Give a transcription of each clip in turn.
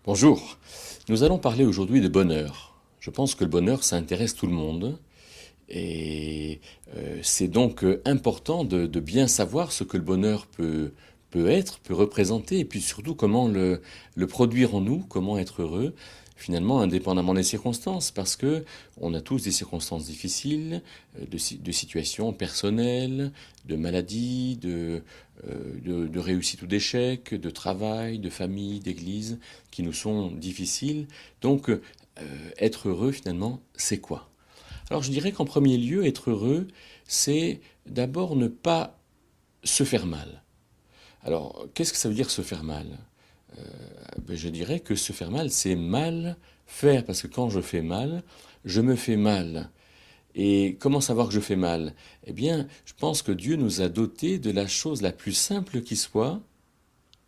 Bonjour, nous allons parler aujourd'hui de bonheur. Je pense que le bonheur, ça intéresse tout le monde et c'est donc important de bien savoir ce que le bonheur peut être, peut représenter et puis surtout comment le produire en nous, comment être heureux, finalement indépendamment des circonstances, parce que on a tous des circonstances difficiles, de situations personnelles, de maladies, de réussite ou d'échec, de travail, de famille, d'église, qui nous sont difficiles. Donc, être heureux, finalement, c'est quoi? Alors, je dirais qu'en premier lieu, être heureux, c'est d'abord ne pas se faire mal. Alors, qu'est-ce que ça veut dire se faire mal? Je dirais que se faire mal, c'est mal faire, parce que quand je fais mal, je me fais mal. Et comment savoir que je fais mal? Eh bien, je pense que Dieu nous a dotés de la chose la plus simple qui soit,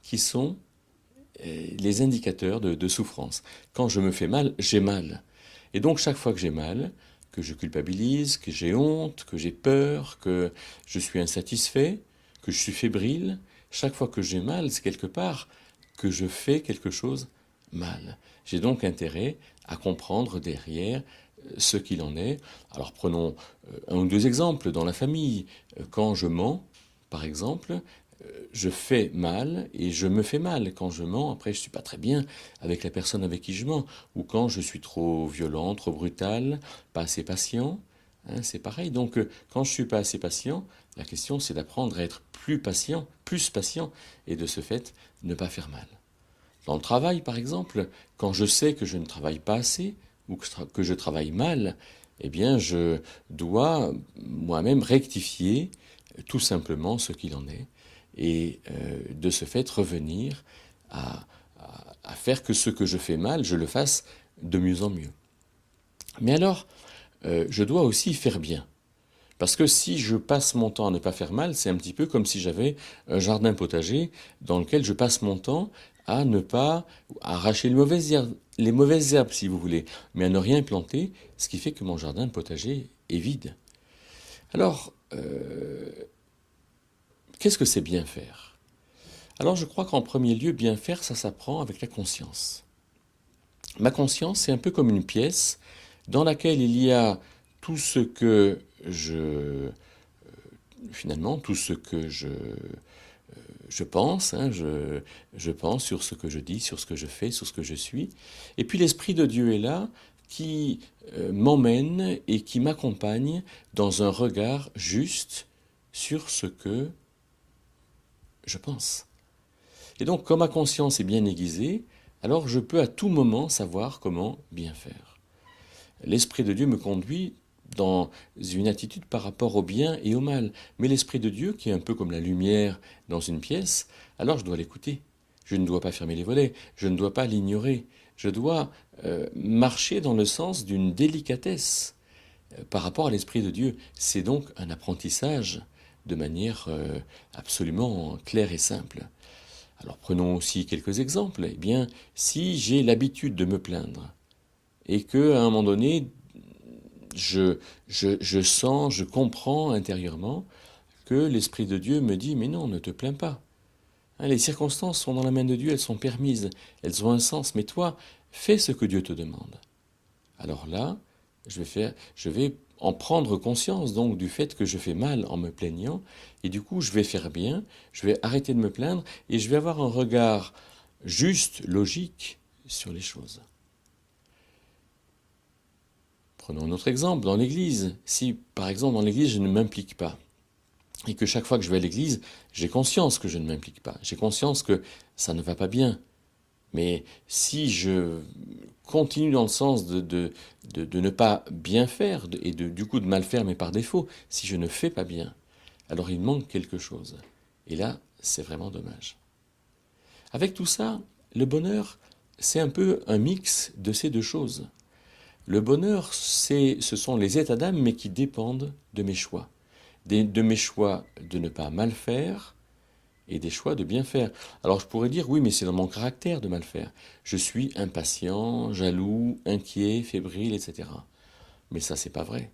qui sont les indicateurs de souffrance. Quand je me fais mal, j'ai mal. Et donc chaque fois que j'ai mal, que je culpabilise, que j'ai honte, que j'ai peur, que je suis insatisfait, que je suis fébrile, chaque fois que j'ai mal, c'est quelque part que je fais quelque chose mal. J'ai donc intérêt à comprendre derrière ce qu'il en est. Alors prenons un ou deux exemples dans la famille. Quand je mens, par exemple, je fais mal et je me fais mal. Quand je mens, après, je suis pas très bien avec la personne avec qui je mens. Ou quand je suis trop violent, trop brutal, pas assez patient, hein, c'est pareil. Donc, quand je suis pas assez patient, la question, c'est d'apprendre à être plus patient, et de ce fait, ne pas faire mal. Dans le travail, par exemple, quand je sais que je ne travaille pas assez ou que je travaille mal, eh bien, je dois moi-même rectifier tout simplement ce qu'il en est et de ce fait revenir à, à faire que ce que je fais mal, je le fasse de mieux en mieux. Mais alors, je dois aussi faire bien. Parce que si je passe mon temps à ne pas faire mal, c'est un petit peu comme si j'avais un jardin potager dans lequel je passe mon temps à ne pas arracher les mauvaises herbes, si vous voulez, mais à ne rien planter, ce qui fait que mon jardin potager est vide. Alors, qu'est-ce que c'est bien faire? Alors, je crois qu'en premier lieu, bien faire, ça s'apprend avec la conscience. Ma conscience, c'est un peu comme une pièce dans laquelle il y a tout ce que finalement, tout ce que je pense, hein, je pense sur ce que je dis, sur ce que je fais, sur ce que je suis. Et puis l'Esprit de Dieu est là, qui m'emmène et qui m'accompagne dans un regard juste sur ce que je pense. Et donc, comme ma conscience est bien aiguisée, alors je peux à tout moment savoir comment bien faire. L'Esprit de Dieu me conduit dans une attitude par rapport au bien et au mal. Mais l'Esprit de Dieu, qui est un peu comme la lumière dans une pièce, alors je dois l'écouter. Je ne dois pas fermer les volets, je ne dois pas l'ignorer. Je dois marcher dans le sens d'une délicatesse par rapport à l'Esprit de Dieu. C'est donc un apprentissage de manière absolument claire et simple. Alors prenons aussi quelques exemples. Eh bien, si j'ai l'habitude de me plaindre et que à un moment donné, je sens, je comprends intérieurement que l'Esprit de Dieu me dit, mais non, ne te plains pas. Hein, les circonstances sont dans la main de Dieu, elles sont permises, elles ont un sens, mais toi, fais ce que Dieu te demande. Alors là, je vais en prendre conscience donc du fait que je fais mal en me plaignant, et du coup je vais faire bien, je vais arrêter de me plaindre, et je vais avoir un regard juste, logique sur les choses. Prenons un autre exemple, dans l'église. Si par exemple dans l'église je ne m'implique pas, et que chaque fois que je vais à l'église, j'ai conscience que je ne m'implique pas, j'ai conscience que ça ne va pas bien, mais si je continue dans le sens de ne pas bien faire, du coup de mal faire, mais par défaut, si je ne fais pas bien, alors il manque quelque chose. Et là, c'est vraiment dommage. Avec tout ça, le bonheur, c'est un peu un mix de ces deux choses. Le bonheur, ce sont les états d'âme, mais qui dépendent de mes choix. De mes choix de ne pas mal faire et des choix de bien faire. Alors je pourrais dire, oui, mais c'est dans mon caractère de mal faire. Je suis impatient, jaloux, inquiet, fébrile, etc. Mais ça, c'est pas vrai.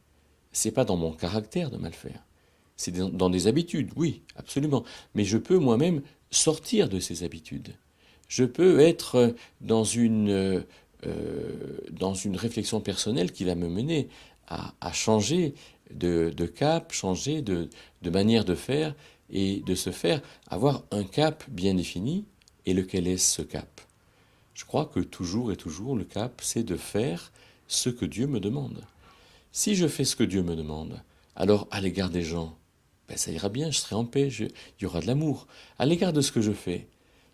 C'est pas dans mon caractère de mal faire. C'est dans des habitudes, oui, absolument. Mais je peux moi-même sortir de ces habitudes. Je peux être dans une réflexion personnelle qui va me mener à changer de cap, changer de manière de faire et de se faire avoir un cap bien défini. Et lequel est ce cap? Je crois que toujours et toujours, le cap, c'est de faire ce que Dieu me demande. Si je fais ce que Dieu me demande, alors à l'égard des gens, ben, ça ira bien, je serai en paix, il y aura de l'amour. À l'égard de ce que je fais,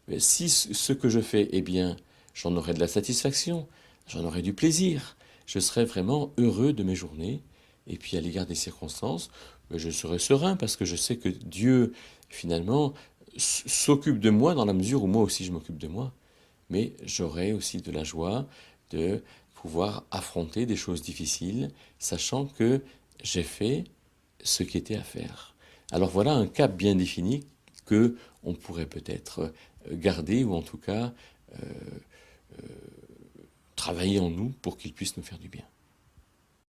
ben, si ce que je fais est bien, j'en aurai de la satisfaction, j'en aurai du plaisir, je serai vraiment heureux de mes journées. Et puis à l'égard des circonstances, ben, je serai serein parce que je sais que Dieu, finalement, s'occupe de moi dans la mesure où moi aussi je m'occupe de moi. Mais j'aurai aussi de la joie de pouvoir affronter des choses difficiles, sachant que j'ai fait ce qui était à faire. Alors voilà un cap bien défini que on pourrait peut-être garder ou en tout cas travailler en nous pour qu'il puisse nous faire du bien.